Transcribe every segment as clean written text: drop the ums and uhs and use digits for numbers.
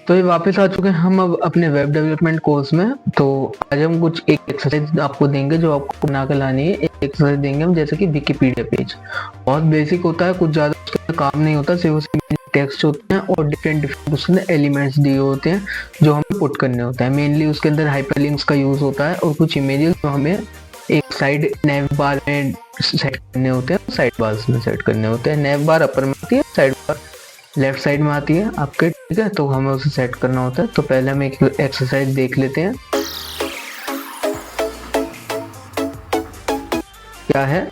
तो ये वापस आ चुके हैं हम अब अपने वेब डेवलपमेंट कोर्स में। तो आज हम कुछ एक एक्सरसाइज आपको देंगे जो आपको बना कर लानी है। एक एक्सरसाइज देंगे हम जैसे कि विकिपीडिया पेज, बहुत बेसिक होता है, कुछ ज़्यादा उसके अंदर काम नहीं होता, सिर्फ उसके टेक्स्ट होते हैं और डिफरेंट डिफरेंट उसके एलिमेंट्स दिए होते हैं जो हमें पुट करने होते हैं। मेनली उसके अंदर हाइपरलिंक्स का यूज़ होता है और कुछ इमेजेस जो हमें एक साइड नैव बार में सेट करने होते हैं, साइड बार्स में सेट करने होते हैं। नैव बार अपर में आती है, साइड बार लेफ्ट साइड में आती है आपके, ठीक है। तो हमें उसे सेट करना होता है। तो पहले हम एक एक्सरसाइज देख लेते हैं क्या है,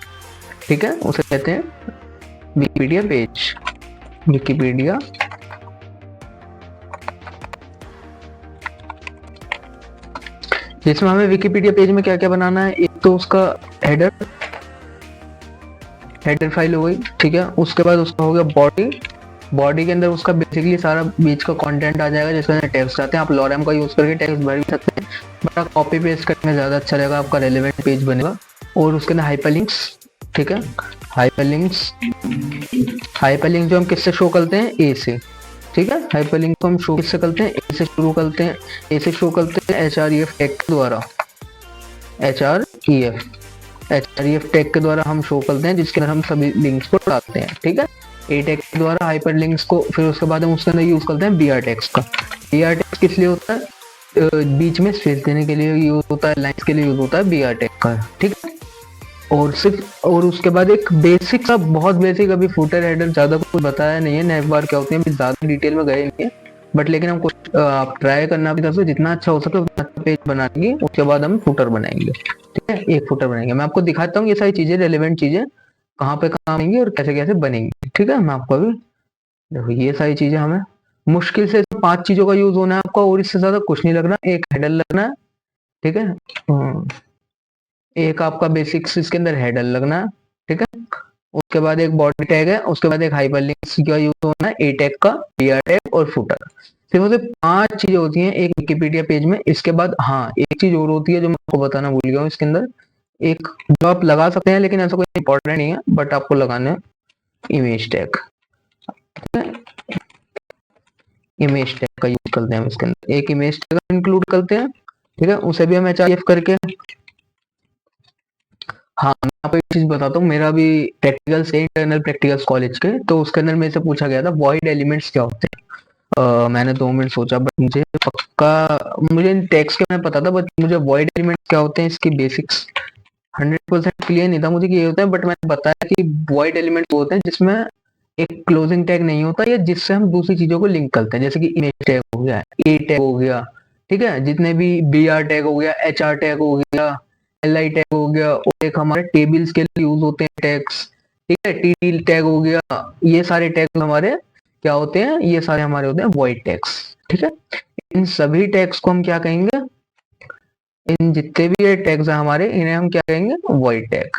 ठीक है। उसे कहते हैं विकिपीडिया पेज, विकिपीडिया जिसमें हमें विकिपीडिया पेज में क्या क्या बनाना है। एक तो उसका हेडर, हेडर फाइल हो गई, ठीक है। उसके बाद उसका हो गया बॉडी, बॉडी के अंदर उसका बेसिकली सारा बीच का कंटेंट आ जाएगा जिसके अंदर टेक्स्ट आते हैं। आप लॉरेम का यूज करके टेक्स्ट भर भी सकते हैं, बट आप कॉपी पेस्ट करने में ज्यादा अच्छा रहेगा, आपका रेलेवेंट पेज बनेगा। और उसके अंदर हाइपरलिंक्स, ठीक है। हाइपरलिंक्स, हाइपरलिंक जो हम किससे शो करते हैं, ए से, ठीक है। हाइपरलिंक को हम शो किससे करते हैं, ए से शुरू करते हैं। ए से शो करते हैं HREF टैग के द्वारा, HREF टैग के द्वारा हम शो करते हैं, जिसके अंदर हम सभी लिंक्स को डालते हैं, ठीक है। ए टैग के द्वारा हाइपर लिंक्स को, फिर उसके बाद हम उसके अंदर यूज करते हैं BR टैग्स का। BR टैग्स किस लिए होता है, बीच में स्पेस देने के लिए यूज होता है, लाइन्स के लिए यूज होता है BR टैग का, ठीक है। और सिर्फ, और उसके बाद एक बेसिक सा, बहुत बेसिक, अभी फुटर हेडर ज्यादा कुछ बताया नहीं है, नैव बार क्या होती है अभी ज्यादा डिटेल में गए नहीं है, बट लेकिन हम कुछ आप ट्राई करना अपनी तरफ से जितना अच्छा हो सके उतना अच्छा पेज बनाएंगे। उसके बाद हम फुटर बनाएंगे, ठीक है। एक फुटर बनाएंगे, मैं आपको दिखाता हूँ ये सारी चीजें, रेलेवेंट चीजें कहाँ पे काम आएंगी और कैसे कैसे बनेंगी, ठीक है। मैं आपको अभी देखो, ये सारी चीजें हमें मुश्किल से 5 चीजों का यूज होना है आपका, और इससे ज्यादा कुछ नहीं लगना। एक हेडर लगना है, ठीक है। एक आपका बेसिक्स इसके अंदर हेडर लगना है, ठीक है। उसके बाद एक बॉडी टैग है, उसके बाद एक हाइपरलिंक्स का यूज होना है, ए टैग का, BR टैग और फुटर। सिर्फ वो 5 चीजें होती हैं एक विकिपीडिया पेज में। इसके बाद हाँ, एक चीज और होती है जो मैं आपको बताना भूल गया हूँ इसके अंदर, एक जो आप लगा सकते हैं लेकिन ऐसा कोई इंपॉर्टेंट नहीं है, बट आपको लगाना है इमेज टैग, इमेज टैग का यूज करते हैं हम इसके अंदर। एक इमेज टैग इंक्लूड करते हैं, ठीक है। उसे भी हम HREF करके, हाँ मैं आपको एक चीज बताता हूँ, मेरा भी प्रैक्टिकल्स है, इंटरनल प्रैक्टिकल्स कॉलेज के, तो उसके अंदर मेरे से पूछा गया था वॉइड एलिमेंट्स क्या होते हैं। मैंने 2 मिनट सोचा, बट मुझे पक्का, मुझे इन टैग्स के मैं पता था, बट मुझे वॉइड एलिमेंट्स क्या होते हैं इसकी बेसिक्स 100% क्लियर नहीं था मुझे कि ये होता है। बट मैंने बताया कि वॉइड एलिमेंट्स होते हैं जिसमें एक क्लोजिंग टैग नहीं होता, या जिससे हम दूसरी चीजों को लिंक करते हैं, जैसे कि इमेज टैग हो गया, ए टैग हो गया, ठीक है। जितने भी BR टैग हो गया, HR टैग हो गया, LI टैग हो गया, और एक हमारे टेबल्स के लिए यूज होते हैं टैग्स, ठीक है। TTL टैग हो गया, ये सारे टैग हमारे क्या होते हैं, ये सारे हमारे होते हैं वॉइड टैग्स, ठीक है। इन सभी टैग्स को हम क्या कहेंगे, इन जितने भी ये टैग्स हैं हमारे, इन्हें हम क्या कहेंगे, वॉइड टैग,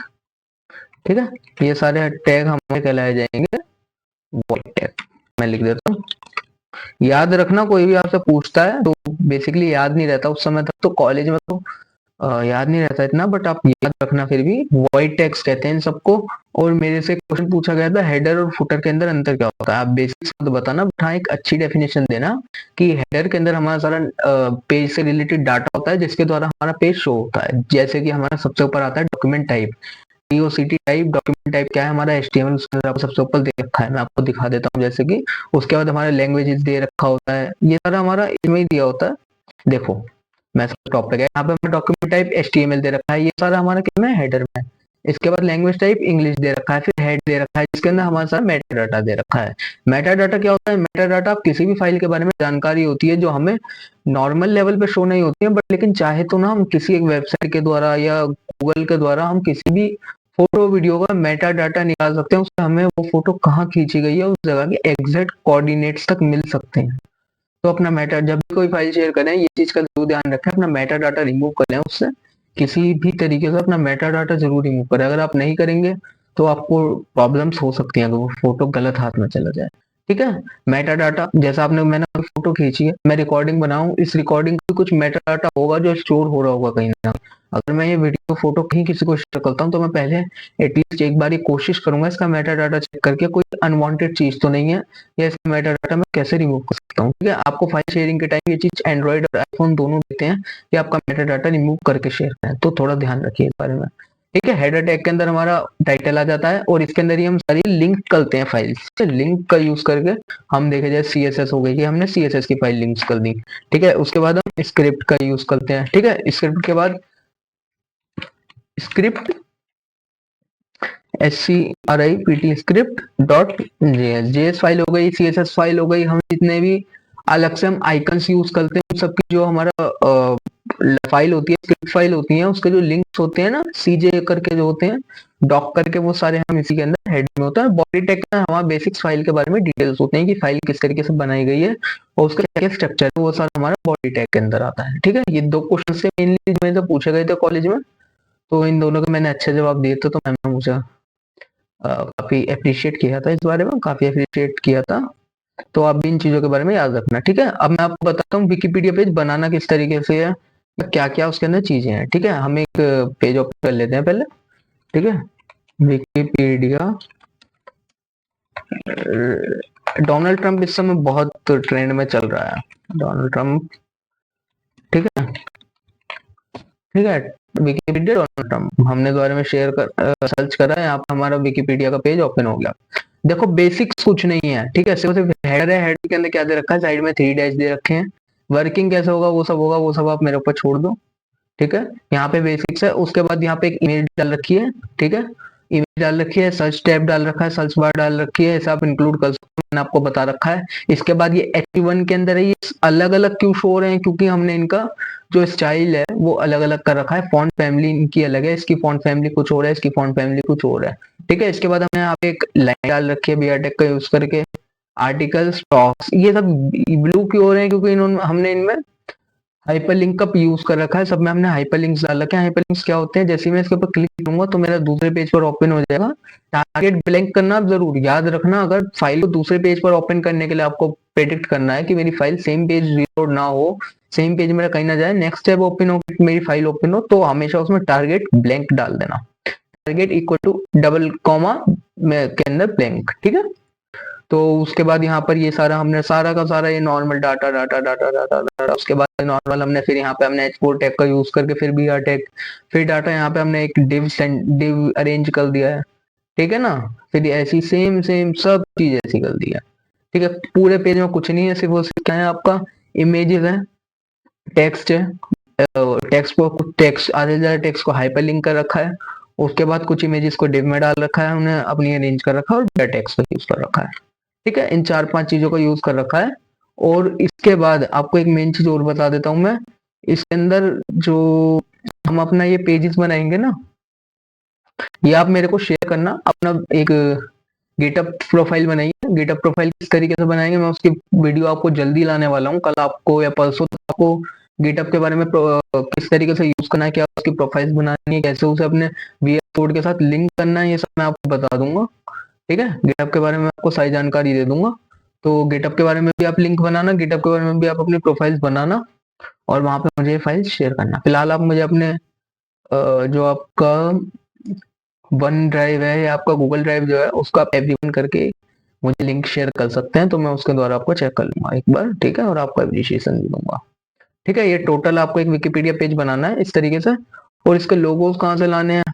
ठीक है। ये सारे टैग हमारे कहलाए जाएंगे वॉइड टैग। मैं लिख देता हूँ, याद रखना कोई भी आपसे पूछता है तो बेसिकली याद नहीं रहता उस समय तक, तो कॉलेज में तो याद नहीं रहता इतना, बट आप याद रखना फिर भी, वॉइड टैग्स कहते हैं इन सबको। और मेरे से क्वेश्चन पूछा गया था हेडर और फुटर के अंदर अंतर क्या होता है, आप बेसिक्स तो बताना, बट हाँ एक अच्छी डेफिनेशन देना कि हेडर के अंदर हमारा सारा पेज से रिलेटेड डाटा होता है जिसके द्वारा हमारा पेज शो होता है। जैसे कि हमारा सबसे ऊपर आता है document type, DOCT type, document type क्या है हमारा, HTML उसके अंदर आपको सबसे ऊपर दे रखा है, मैं आपको दिखा देता हूँ जैसे कि। उसके बाद हमारा लैंग्वेजेस दे रखा होता है, ये सारा हमारा इसमें ही दिया होता है। देखो मैं टॉप पे गया, यहाँ पे हमें डॉक्यूमेंट टाइप HTML दे रखा है, ये सारा हमारा किस में, हेडर में। इसके बाद लैंग्वेज टाइप इंग्लिश दे रखा है, फिर हेड दे रखा है जिसके अंदर हमारा सारा मेटा डाटा दे रखा है। मेटा डाटा क्या होता है, मेटा डाटा आप किसी भी फाइल के बारे में जानकारी होती है जो हमें नॉर्मल लेवल पे शो नहीं होती है, बट लेकिन चाहे तो ना हम किसी एक वेबसाइट के द्वारा या गूगल के द्वारा हम किसी भी फोटो वीडियो का मेटा डाटा निकाल सकते हैं, उससे हमें वो फोटो कहाँ खींची गई है उस जगह के एग्जैक्ट कोऑर्डिनेट्स तक मिल सकते हैं। तो अपना मेटा, जब भी कोई फाइल शेयर करें ये चीज का जरूर ध्यान रखें, अपना मेटा डाटा रिमूव करें उससे, किसी भी तरीके से अपना मेटा डाटा जरूर रिमूव करें। अगर आप नहीं करेंगे तो आपको प्रॉब्लम्स हो सकती हैं अगर वो फोटो गलत हाथ में चला जाए, ठीक है। मेटा डाटा, जैसा आपने, मैंने फोटो खींची है, मैं रिकॉर्डिंग बनाऊं, इस रिकॉर्डिंग का कुछ मेटा डाटा होगा जो स्टोर हो रहा होगा कहीं ना, अगर मैं ये वीडियो फोटो कहीं किसी को शेयर करता हूँ तो मैं पहले एटलीस्ट एक बार ये कोशिश करूंगा इसका मेटा डाटा चेक करके कोई अनवांटेड चीज तो नहीं है, या इसका मेटा डाटा मैं कैसे रिमूव कर सकता हूँ। ठीक है, आपको फाइल शेयरिंग के टाइम ये चीज एंड्रॉइड और आईफोन दोनों देते हैं कि आपका मेटा डाटा रिमूव करके शेयर करें, तो थोड़ा ध्यान रखिए इस बारे में। ठीक है, हेडर टैग के अंदर हमारा टाइटल आ जाता है और इसके अंदर ही हम सारी लिंक करते हैं फाइल्स। लिंक का यूज करके हम देखे जाए CSS हो गई कि हमने CSS की फाइल लिंक्स कर दी। ठीक है, उसके बाद हम स्क्रिप्ट का यूज करते हैं। ठीक है, स्क्रिप्ट के बाद script SCRIPT script dot JS file हो गई, CSS फाइल हो गई। हम जितने भी अलग से हम आइकन्स यूज करते हैं सबकी जो हमारा फाइल होती है, स्क्रिप्ट फाइल होती है, उसके जो लिंक्स होते हैं ना CJ करके जो होते हैं, डॉक करके, वो सारे हम इसी के अंदर हेड में होता है। बॉडी टैग में हमारा बेसिक्स फाइल के बारे में डिटेल्स होते हैं कि फाइल किस तरीके से बनाई गई है और उसका क्या स्ट्रक्चर है, वो सारा हमारा बॉडी टैग के अंदर आता है। ठीक है, ये दो क्वेश्चन से मेनली मेरे से पूछे गए थे कॉलेज में, तो इन दोनों के मैंने अच्छे जवाब दिए थे, तो मैम ने मुझे काफी अप्रिशिएट किया था, इस बारे में काफी अप्रिशिएट किया था। तो आप भी इन चीजों के बारे में याद रखना। ठीक है, अब मैं आपको बताता हूँ विकिपीडिया पेज बनाना किस तरीके से है, क्या क्या उसके अंदर चीजें हैं। ठीक है, हम एक पेज ओपन कर लेते हैं पहले। ठीक है, विकिपीडिया। डोनाल्ड ट्रंप इस समय बहुत ट्रेंड में चल रहा है, डोनाल्ड ट्रंप। ठीक है, ठीक है, विकिपीडिया डोनाल्ड ट्रंप हमने द्वारा में शेयर कर सर्च करा है, यहाँ पर हमारा विकिपीडिया का पेज ओपन हो गया। देखो बेसिक्स कुछ नहीं है। ठीक है, सिर्फ हेडर है, हेडर के अंदर क्या दे रखा है, साइड में 3 डैश दे रखे हैं। वर्किंग कैसे होगा वो सब होगा, वो सब आप मेरे ऊपर छोड़ दो। ठीक है, यहाँ पे बेसिक्स है, उसके बाद यहाँ पे एक इमेज डाल रखी है। ठीक है, इमेज डाल रखी है, सर्च टैब डाल रखा है, सर्च बार डाल रखी है, इसे आप इंक्लूड कर सकते हो, मैंने आपको बता रखा है। इसके बाद ये H1 के अंदर है, ये अलग अलग क्यों शो हो रहे हैं, क्योंकि हमने इनका जो स्टाइल है वो अलग अलग कर रखा है। फॉन्ट फैमिली इनकी अलग है, इसकी फॉन्ट फैमिली कुछ और है, इसकी फॉन्ट फैमिली कुछ और है। ठीक है, इसके बाद हमने यहाँ पे एक लाइन डाल रखी है BRTech का यूज करके, आर्टिकल स्टॉक्स, ये सब ब्लू क्यों हो रहे हैं, क्योंकि इन्होंने हमने इनमें हाइपरलिंक का यूज कर रखा है, सब में हमने हाइपरलिंक्स डाल रखे हैं। हाइपरलिंक्स क्या होते हैं, जैसे ही मैं इसके ऊपर क्लिक करूंगा तो मेरा दूसरे पेज पर ओपन हो जाएगा। टारगेट ब्लैंक करना आप जरूर याद रखना, अगर फाइल को दूसरे पेज पर ओपन करने के लिए आपको प्रेडिक्ट करना है कि मेरी फाइल सेम पेज रीलोड ना हो, सेम पेज मेरा कहीं ना जाए, नेक्स्ट टैब ओपन हो, मेरी फाइल ओपन हो, तो हमेशा उसमें टारगेट ब्लैंक डाल देना। Target equal to double comma के अंदर ब्लैंक। ठीक है, तो उसके बाद यहाँ पर ये सारा हमने सारा का सारा ये normal data data data data data, उसके बाद नॉर्मल हमने फिर यहाँ पे हमने H4 टैग का यूज करके फिर BR टैग, फिर डाटा यहाँ पे हमने एक डिव अरेंज कर दिया है। ठीक है ना, फिर ऐसी सेम सेम सब चीज ऐसी कर दी है। ठीक है, पूरे पेज में कुछ नहीं है, सिर्फ वो क्या है, आपका इमेजेस है, टेक्स्ट है, टेक्स्ट को कुछ टेक्स्ट आधे ज्यादा टेक्स्ट को हाइपरलिंक कर रखा है, उसके बाद कुछ इमेजेस को डिव में डाल रखा है, उन्हें अपनी अरेंज कर रखा है, और टेक्स्ट का यूज कर रखा है। ठीक है, इन 4-5 चीजों का यूज कर रखा है। और इसके बाद आपको एक मेन चीज और बता देता हूं मैं, इसके अंदर जो हम अपना ये पेजेस बनाएंगे ना, ये आप मेरे को शेयर करना, अपना एक गेटअप प्रोफाइल बनाइए। गेटअप प्रोफाइल किस तरीके से बनाएंगे, मैं उसकी वीडियो आपको जल्दी लाने वाला हूँ, कल आपको या परसों तक आपको गेटअप के बारे में किस तरीके से यूज करना है, क्या उसकी प्रोफाइल्स बनानी है, कैसे उसे अपने VS कोड के साथ लिंक करना है, ये सब मैं आपको बता दूंगा। ठीक है, गेटअप के बारे में आपको सारी जानकारी दे दूंगा। तो गेटअप के बारे में भी आप लिंक बनाना, गेटअप के बारे में भी आप अपनी प्रोफाइल्स बनाना, और वहां पे मुझे फाइल शेयर करना। फिलहाल आप मुझे अपने जो आपका वन ड्राइव है या आपका गूगल ड्राइव जो है, उसको आप एवरीवन करके मुझे लिंक शेयर कर सकते हैं, तो मैं उसके द्वारा आपको चेक कर लूंगा एक बार। ठीक है, और आपको एप्रिशिएशन भी दूंगा। ठीक है, ये टोटल आपको एक विकिपीडिया पेज बनाना है इस तरीके से। और इसके लोगोस कहाँ से लाने हैं,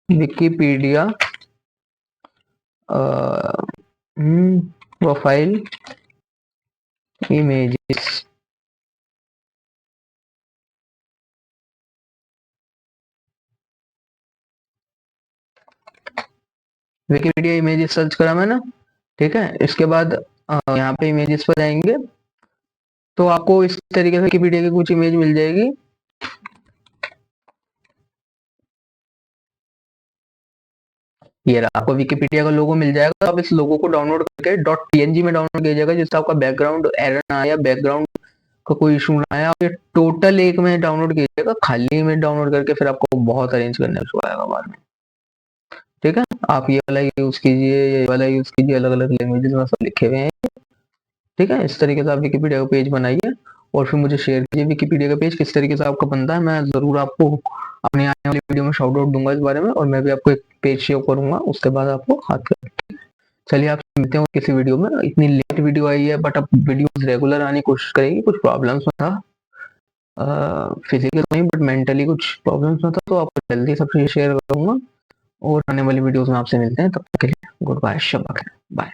Wikipedia profile images, Wikipedia images search करा मैंने। ठीक है, इसके बाद यहाँ पे इमेजेस पर जाएंगे तो आपको इस तरीके से विकिपीडिया की कुछ इमेज मिल जाएगी। ये रहा, आपको विकिपीडिया का लोगो मिल जाएगा, तो आप इस लोगो को डाउनलोड करके .png में डाउनलोड किया जाएगा, जिससे आपका बैकग्राउंड एरर ना आया, बैकग्राउंड का कोई इशू ना आया। आप ये टोटल एक में डाउनलोड कीजिएगा, खाली में डाउनलोड करके फिर आपको बहुत अरेंज करने को आएगा बाद में। ठीक है, आप ये वाला यूज कीजिए, ये वाला यूज कीजिए, अलग अलग लैंग्वेजेस में सब लिखे हुए हैं। ठीक है, इस तरीके से आप विकिपीडिया का पेज बनाइए। और फिर मुझे शेयर कीजिए विकिपीडिया का पेज किस तरीके से आपका बनता है। मैं ज़रूर आपको अपनी आने वाली वीडियो में शाउट आउट दूँगा इस बारे में, और मैं भी आपको एक पेज शेयर करूँगा, उसके बाद आपको हाथ कर। चलिए आपसे मिलते हैं किसी वीडियो में। इतनी लेट वीडियो आई है, बट अब वीडियोज़ रेगुलर आने की कोशिश करेंगे। कुछ प्रॉब्लम्स में था, फिजिकल नहीं बट मेंटली कुछ प्रॉब्लम्स में था, तो आपको जल्दी सब चीज़ें शेयर करूँगा और आने वाली वीडियोज़ में आपसे मिलते हैं। तब तक के लिए गुड बाय, शब्बा खैर, बाय।